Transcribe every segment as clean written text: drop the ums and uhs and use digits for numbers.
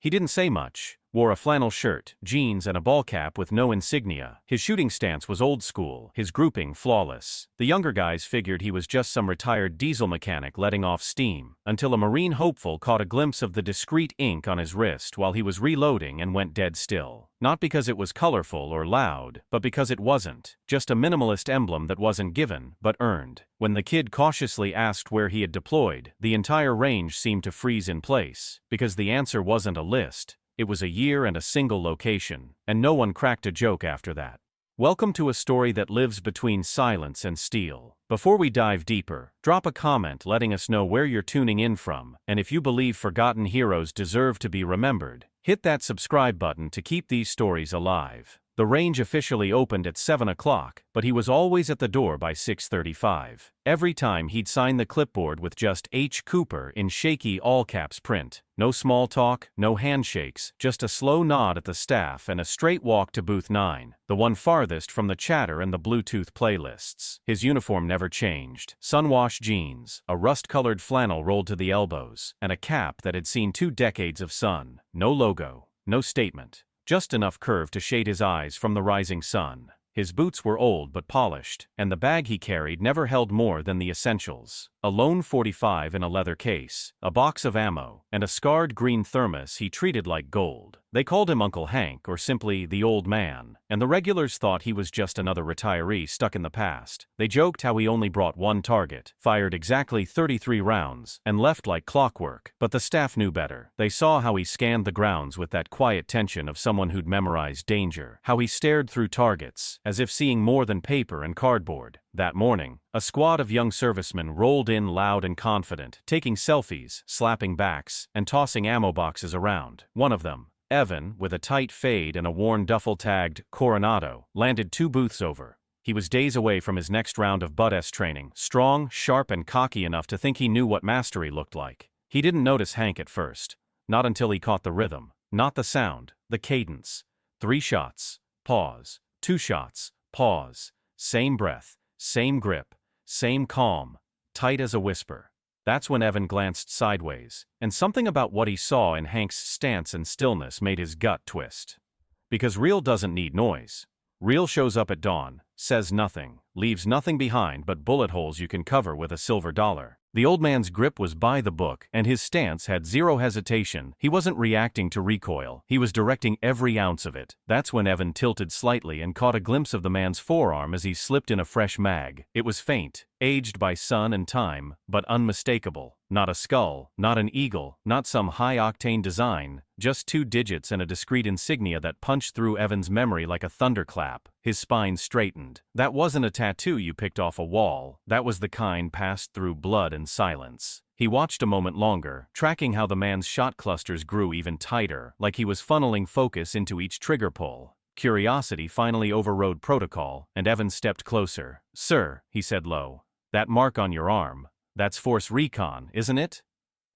He didn't say much, wore a flannel shirt, jeans and a ball cap with no insignia. His shooting stance was old school, his grouping flawless. The younger guys figured he was just some retired diesel mechanic letting off steam, until a Marine hopeful caught a glimpse of the discreet ink on his wrist while he was reloading and went dead still. Not because it was colorful or loud, but because it wasn't. Just a minimalist emblem that wasn't given, but earned. When the kid cautiously asked where he had deployed, the entire range seemed to freeze in place, because the answer wasn't a list. It was a year and a single location, and no one cracked a joke after that. Welcome to a story that lives between silence and steel. Before we dive deeper, drop a comment letting us know where you're tuning in from, and if you believe forgotten heroes deserve to be remembered, hit that subscribe button to keep these stories alive. The range officially opened at 7 o'clock, but he was always at the door by 6:35. Every time he'd sign the clipboard with just H. Cooper in shaky all-caps print. No small talk, no handshakes, just a slow nod at the staff and a straight walk to booth 9, the one farthest from the chatter and the Bluetooth playlists. His uniform never changed. Sun-washed jeans, a rust-colored flannel rolled to the elbows, and a cap that had seen 2 decades of sun. No logo, no statement. Just enough curve to shade his eyes from the rising sun. His boots were old but polished, and the bag he carried never held more than the essentials. A lone .45 in a leather case, a box of ammo, and a scarred green thermos he treated like gold. They called him Uncle Hank or simply the old man, and the regulars thought he was just another retiree stuck in the past. They joked how he only brought one target, fired exactly 33 rounds, and left like clockwork. But the staff knew better. They saw how he scanned the grounds with that quiet tension of someone who'd memorized danger, how he stared through targets, as if seeing more than paper and cardboard. That morning, a squad of young servicemen rolled in loud and confident, taking selfies, slapping backs, and tossing ammo boxes around. One of them, Evan, with a tight fade and a worn duffel tagged Coronado, landed 2 booths over. He was days away from his next round of Bud S training, strong, sharp, and cocky enough to think he knew what mastery looked like. He didn't notice Hank at first, not until he caught the rhythm, not the sound, the cadence. 3 shots, pause, 2 shots, pause, same breath, same grip, same calm, tight as a whisper. That's when Evan glanced sideways, and something about what he saw in Hank's stance and stillness made his gut twist. Because real doesn't need noise. Real shows up at dawn, says nothing, leaves nothing behind but bullet holes you can cover with a silver dollar. The old man's grip was by the book, and his stance had zero hesitation. He wasn't reacting to recoil, he was directing every ounce of it. That's when Evan tilted slightly and caught a glimpse of the man's forearm as he slipped in a fresh mag. It was faint, aged by sun and time, but unmistakable. Not a skull, not an eagle, not some high-octane design, just 2 digits and a discreet insignia that punched through Evan's memory like a thunderclap. His spine straightened. That wasn't a tattoo you picked off a wall, that was the kind passed through blood and silence. He watched a moment longer, tracking how the man's shot clusters grew even tighter, like he was funneling focus into each trigger pull. Curiosity finally overrode protocol, and Evan stepped closer. "Sir," he said low, "that mark on your arm, that's Force Recon, isn't it?"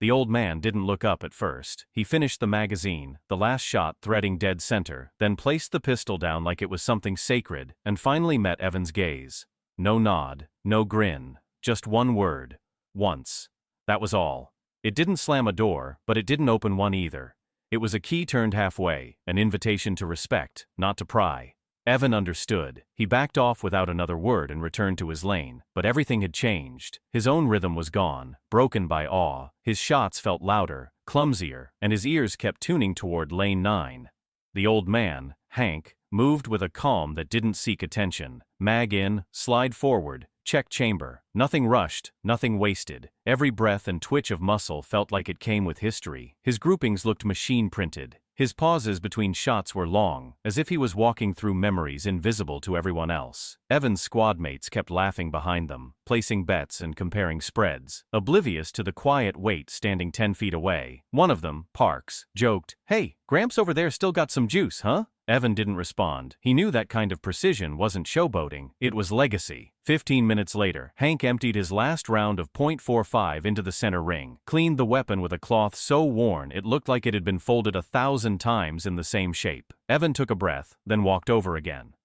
The old man didn't look up at first. He finished the magazine, the last shot threading dead center, then placed the pistol down like it was something sacred, and finally met Evan's gaze. No nod, no grin, just one word. Once. That was all. It didn't slam a door, but it didn't open one either. It was a key turned halfway, an invitation to respect, not to pry. Evan understood. He backed off without another word and returned to his lane, but everything had changed. His own rhythm was gone, broken by awe. His shots felt louder, clumsier, and his ears kept tuning toward lane 9. The old man, Hank, moved with a calm that didn't seek attention. Mag in, slide forward, check chamber. Nothing rushed, nothing wasted. Every breath and twitch of muscle felt like it came with history. His groupings looked machine-printed. His pauses between shots were long, as if he was walking through memories invisible to everyone else. Evan's squad mates kept laughing behind them, placing bets and comparing spreads, oblivious to the quiet wait standing 10 feet away. One of them, Parks, joked, "Hey, Gramps over there still got some juice, huh?" Evan didn't respond. He knew that kind of precision wasn't showboating, it was legacy. 15 minutes later, Hank emptied his last round of .45 into the center ring, cleaned the weapon with a cloth so worn it looked like it had been folded 1,000 times in the same shape. Evan took a breath, then walked over again.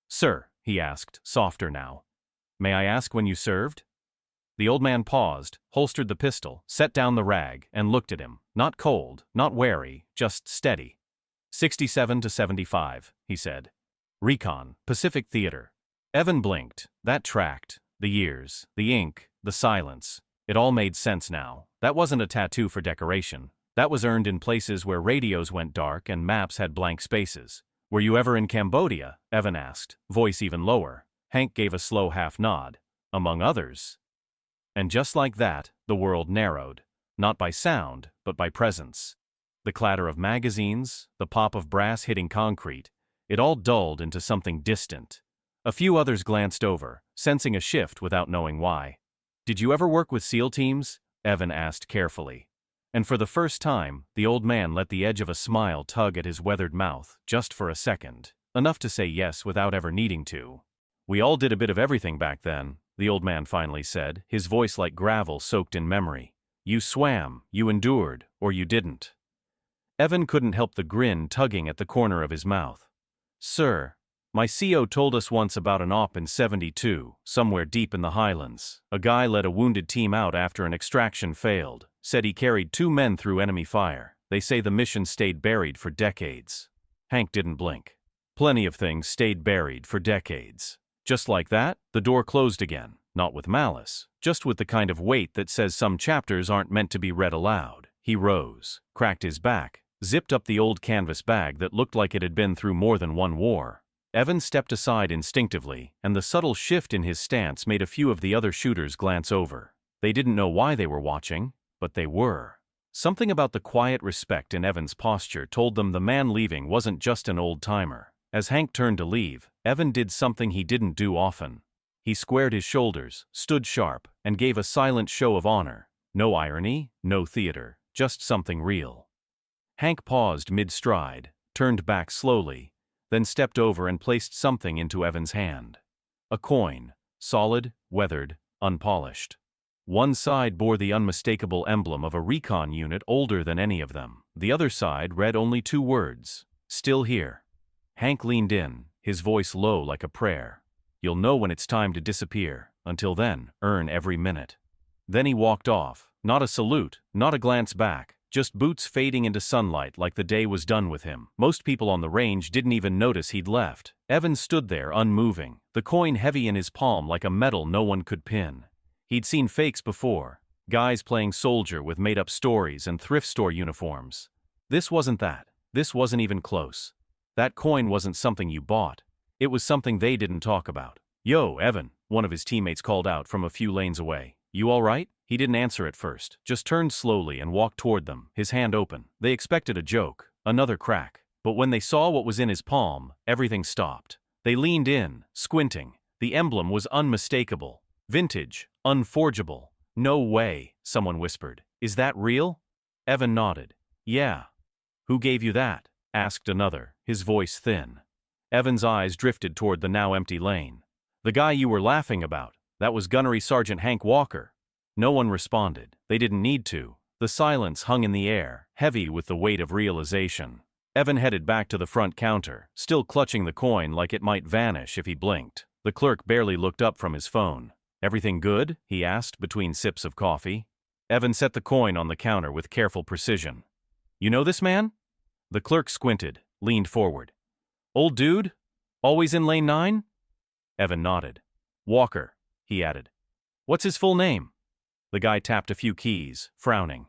"Sir," he asked, softer now, "may I ask when you served?" The old man paused, holstered the pistol, set down the rag, and looked at him. Not cold, not wary, just steady. 67 to 75, he said. Recon, Pacific Theater. Evan blinked. That tracked. The years, the ink, the silence. It all made sense now. That wasn't a tattoo for decoration. That was earned in places where radios went dark and maps had blank spaces. Were you ever in Cambodia? Evan asked, voice even lower. Hank gave a slow half nod. Among others. And just like that, the world narrowed. Not by sound, but by presence. The clatter of magazines, the pop of brass hitting concrete, it all dulled into something distant. A few others glanced over, sensing a shift without knowing why. Did you ever work with SEAL teams? Evan asked carefully. And for the first time, the old man let the edge of a smile tug at his weathered mouth, just for a second. Enough to say yes without ever needing to. We all did a bit of everything back then, the old man finally said, his voice like gravel soaked in memory. You swam, you endured, or you didn't. Evan couldn't help the grin tugging at the corner of his mouth. Sir, my CO told us once about an op in 72, somewhere deep in the highlands. A guy led a wounded team out after an extraction failed. Said he carried 2 men through enemy fire. They say the mission stayed buried for decades. Hank didn't blink. Plenty of things stayed buried for decades. Just like that, the door closed again, not with malice, just with the kind of weight that says some chapters aren't meant to be read aloud. He rose, cracked his back, zipped up the old canvas bag that looked like it had been through more than one war. Evan stepped aside instinctively, and the subtle shift in his stance made a few of the other shooters glance over. They didn't know why they were watching, but they were. Something about the quiet respect in Evan's posture told them the man leaving wasn't just an old-timer. As Hank turned to leave, Evan did something he didn't do often. He squared his shoulders, stood sharp, and gave a silent show of honor. No irony, no theater, just something real. Hank paused mid-stride, turned back slowly, then stepped over and placed something into Evan's hand. A coin, solid, weathered, unpolished. One side bore the unmistakable emblem of a recon unit older than any of them. The other side read only 2 words, still here. Hank leaned in, his voice low like a prayer. You'll know when it's time to disappear. Until then, earn every minute. Then he walked off, not a salute, not a glance back, just boots fading into sunlight like the day was done with him. Most people on the range didn't even notice he'd left. Evan stood there unmoving, the coin heavy in his palm like a medal no one could pin. He'd seen fakes before, guys playing soldier with made-up stories and thrift store uniforms. This wasn't that. This wasn't even close. That coin wasn't something you bought. It was something they didn't talk about. Yo, Evan, one of his teammates called out from a few lanes away. You all right? He didn't answer at first, just turned slowly and walked toward them, his hand open. They expected a joke, another crack. But when they saw what was in his palm, everything stopped. They leaned in, squinting. The emblem was unmistakable. Vintage, unforgeable. No way, someone whispered. Is that real? Evan nodded. Yeah. Who gave you that? Asked another, his voice thin. Evan's eyes drifted toward the now empty lane. The guy you were laughing about. That was Gunnery Sergeant Hank Walker. No one responded. They didn't need to. The silence hung in the air, heavy with the weight of realization. Evan headed back to the front counter, still clutching the coin like it might vanish if he blinked. The clerk barely looked up from his phone. Everything good? He asked between sips of coffee. Evan set the coin on the counter with careful precision. You know this man? The clerk squinted, leaned forward. Old dude? Always in lane 9? Evan nodded. Walker, he added. What's his full name? The guy tapped a few keys, frowning.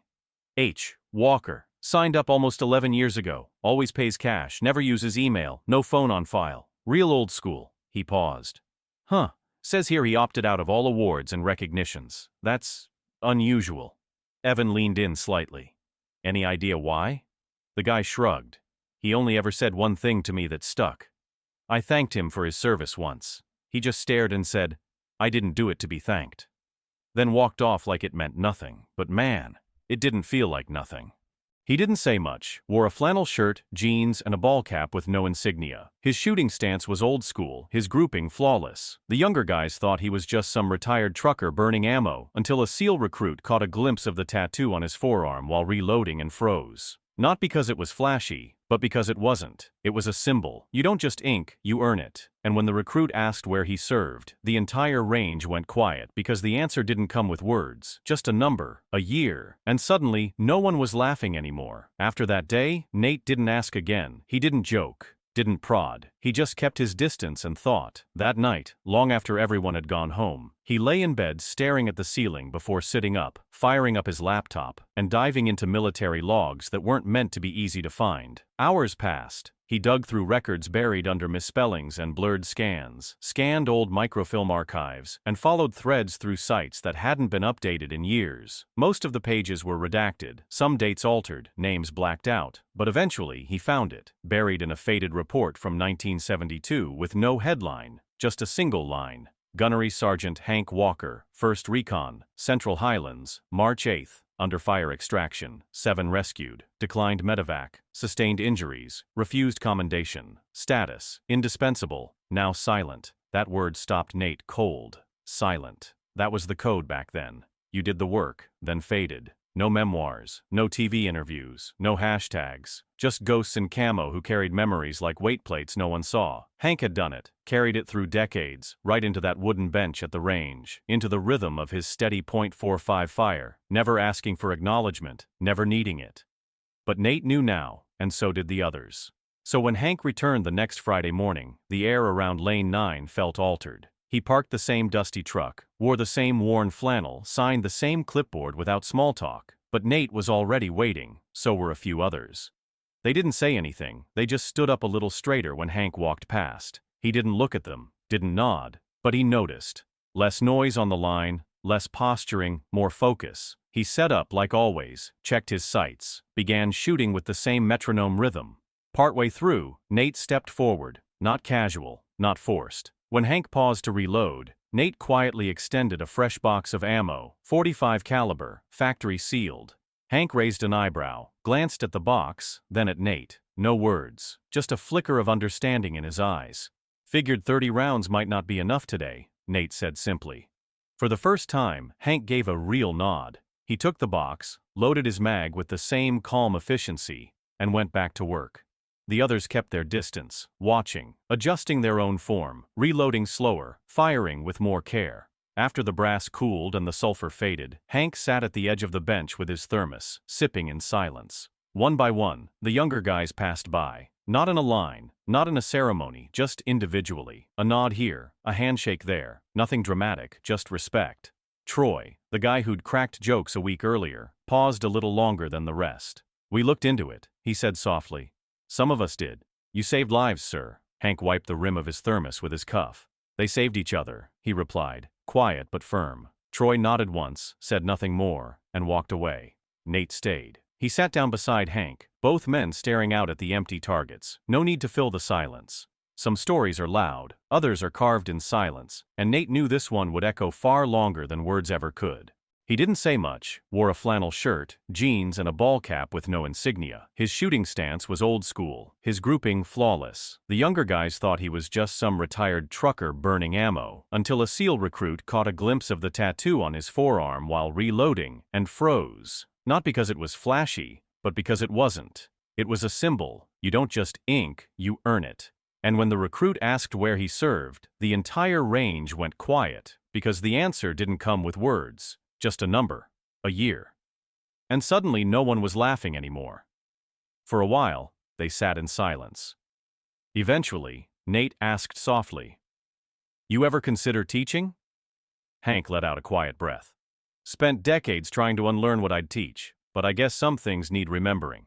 H. Walker. Signed up almost 11 years ago. Always pays cash, never uses email, no phone on file. Real old school. He paused. Huh. Says here he opted out of all awards and recognitions. That's unusual. Evan leaned in slightly. Any idea why? The guy shrugged. He only ever said one thing to me that stuck. I thanked him for his service once. He just stared and said, I didn't do it to be thanked. Then walked off like it meant nothing. But man, it didn't feel like nothing. He didn't say much, wore a flannel shirt, jeans, and a ball cap with no insignia. His shooting stance was old school, his grouping flawless. The younger guys thought he was just some retired trucker burning ammo, until a SEAL recruit caught a glimpse of the tattoo on his forearm while reloading and froze. Not because it was flashy, But because it wasn't, it was a symbol. You don't just ink, you earn it. And when the recruit asked where he served, the entire range went quiet because the answer didn't come with words, just a number, a year. And suddenly, no one was laughing anymore. After that day, Nate didn't ask again. He didn't joke, didn't prod. He just kept his distance and thought. That night, long after everyone had gone home, he lay in bed staring at the ceiling before sitting up, firing up his laptop, and diving into military logs that weren't meant to be easy to find. Hours passed. He dug through records buried under misspellings and blurred scans, scanned old microfilm archives, and followed threads through sites that hadn't been updated in years. Most of the pages were redacted, some dates altered, names blacked out, but eventually he found it, buried in a faded report from 1972 with no headline, just a single line. Gunnery Sergeant Hank Walker, 1st Recon, Central Highlands, March 8th. Under fire extraction, 7 rescued, declined medevac, sustained injuries, refused commendation, status, indispensable, now silent. That word stopped Nate cold. Silent. That was the code back then. You did the work, then faded. No memoirs, no TV interviews, no hashtags, just ghosts in camo who carried memories like weight plates no one saw. Hank had done it, carried it through decades, right into that wooden bench at the range, into the rhythm of his steady .45 fire, never asking for acknowledgement, never needing it. But Nate knew now, and so did the others. So when Hank returned the next Friday morning, the air around Lane 9 felt altered. He parked the same dusty truck, wore the same worn flannel, signed the same clipboard without small talk. But Nate was already waiting, so were a few others. They didn't say anything, they just stood up a little straighter when Hank walked past. He didn't look at them, didn't nod, but he noticed. Less noise on the line, less posturing, more focus. He set up like always, checked his sights, began shooting with the same metronome rhythm. Partway through, Nate stepped forward, not casual, not forced. When Hank paused to reload, Nate quietly extended a fresh box of ammo, .45 caliber, factory sealed. Hank raised an eyebrow, glanced at the box, then at Nate. No words, just a flicker of understanding in his eyes. Figured 30 rounds might not be enough today, Nate said simply. For the first time, Hank gave a real nod. He took the box, loaded his mag with the same calm efficiency, and went back to work. The others kept their distance, watching, adjusting their own form, reloading slower, firing with more care. After the brass cooled and the sulfur faded, Hank sat at the edge of the bench with his thermos, sipping in silence. One by one, the younger guys passed by. Not in a line, not in a ceremony, just individually. A nod here, a handshake there, nothing dramatic, just respect. Troy, the guy who'd cracked jokes a week earlier, paused a little longer than the rest. "We looked into it," he said softly. "Some of us did. You saved lives, sir." Hank wiped the rim of his thermos with his cuff. "They saved each other," he replied, quiet but firm. Troy nodded once, said nothing more, and walked away. Nate stayed. He sat down beside Hank, both men staring out at the empty targets. No need to fill the silence. Some stories are loud, others are carved in silence, and Nate knew this one would echo far longer than words ever could. He didn't say much, wore a flannel shirt, jeans, and a ball cap with no insignia. His shooting stance was old school, his grouping flawless. The younger guys thought he was just some retired trucker burning ammo, until a SEAL recruit caught a glimpse of the tattoo on his forearm while reloading, and froze. Not because it was flashy, but because it wasn't. It was a symbol. You don't just ink, you earn it. And when the recruit asked where he served, the entire range went quiet, because the answer didn't come with words. Just a number, a year. And suddenly no one was laughing anymore. For a while, they sat in silence. Eventually, Nate asked softly, "You ever consider teaching?" Hank let out a quiet breath. "Spent decades trying to unlearn what I'd teach, but I guess some things need remembering."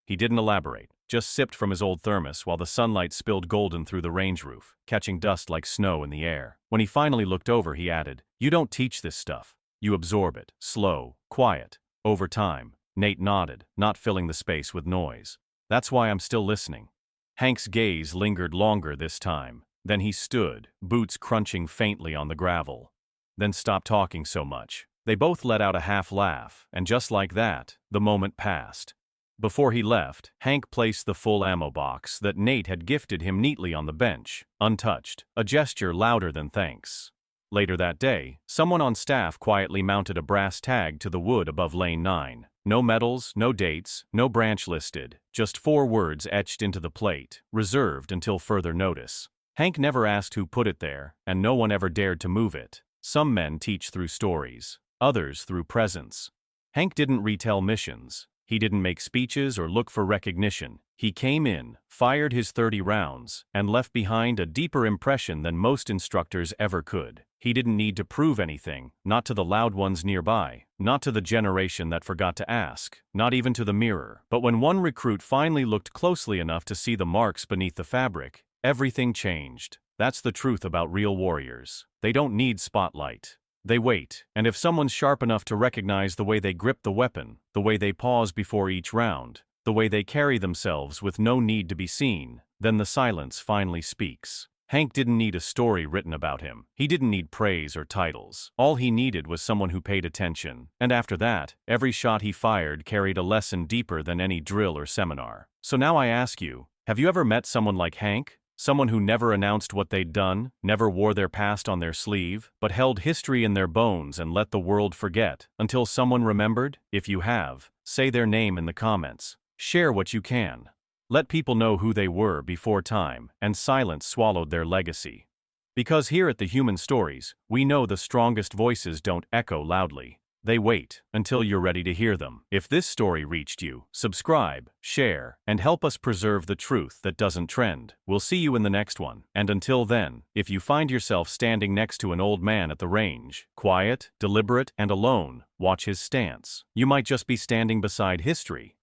He didn't elaborate, just sipped from his old thermos while the sunlight spilled golden through the range roof, catching dust like snow in the air. When he finally looked over, he added, "You don't teach this stuff. You absorb it, slow, quiet, over time." Nate nodded, not filling the space with noise. "That's why I'm still listening." Hank's gaze lingered longer this time. Then he stood, boots crunching faintly on the gravel. Then stopped talking so much. They both let out a half laugh, and just like that, the moment passed. Before he left, Hank placed the full ammo box that Nate had gifted him neatly on the bench, untouched, a gesture louder than thanks. Later that day, someone on staff quietly mounted a brass tag to the wood above Lane 9. No medals, no dates, no branch listed, just 4 words etched into the plate, reserved until further notice. Hank never asked who put it there, and no one ever dared to move it. Some men teach through stories, others through presence. Hank didn't retell missions. He didn't make speeches or look for recognition. He came in, fired his 30 rounds, and left behind a deeper impression than most instructors ever could. He didn't need to prove anything, not to the loud ones nearby, not to the generation that forgot to ask, not even to the mirror. But when one recruit finally looked closely enough to see the marks beneath the fabric, everything changed. That's the truth about real warriors. They don't need spotlight. They wait, and if someone's sharp enough to recognize the way they grip the weapon, the way they pause before each round, the way they carry themselves with no need to be seen, then the silence finally speaks. Hank didn't need a story written about him. He didn't need praise or titles. All he needed was someone who paid attention. And after that, every shot he fired carried a lesson deeper than any drill or seminar. So now I ask you, have you ever met someone like Hank? Someone who never announced what they'd done, never wore their past on their sleeve, but held history in their bones and let the world forget, until someone remembered? If you have, say their name in the comments. Share what you can. Let people know who they were before time and silence swallowed their legacy. Because here at the Human Stories, we know the strongest voices don't echo loudly. They wait until you're ready to hear them. If this story reached you, subscribe, share, and help us preserve the truth that doesn't trend. We'll see you in the next one. And until then, if you find yourself standing next to an old man at the range, quiet, deliberate, and alone, watch his stance. You might just be standing beside history,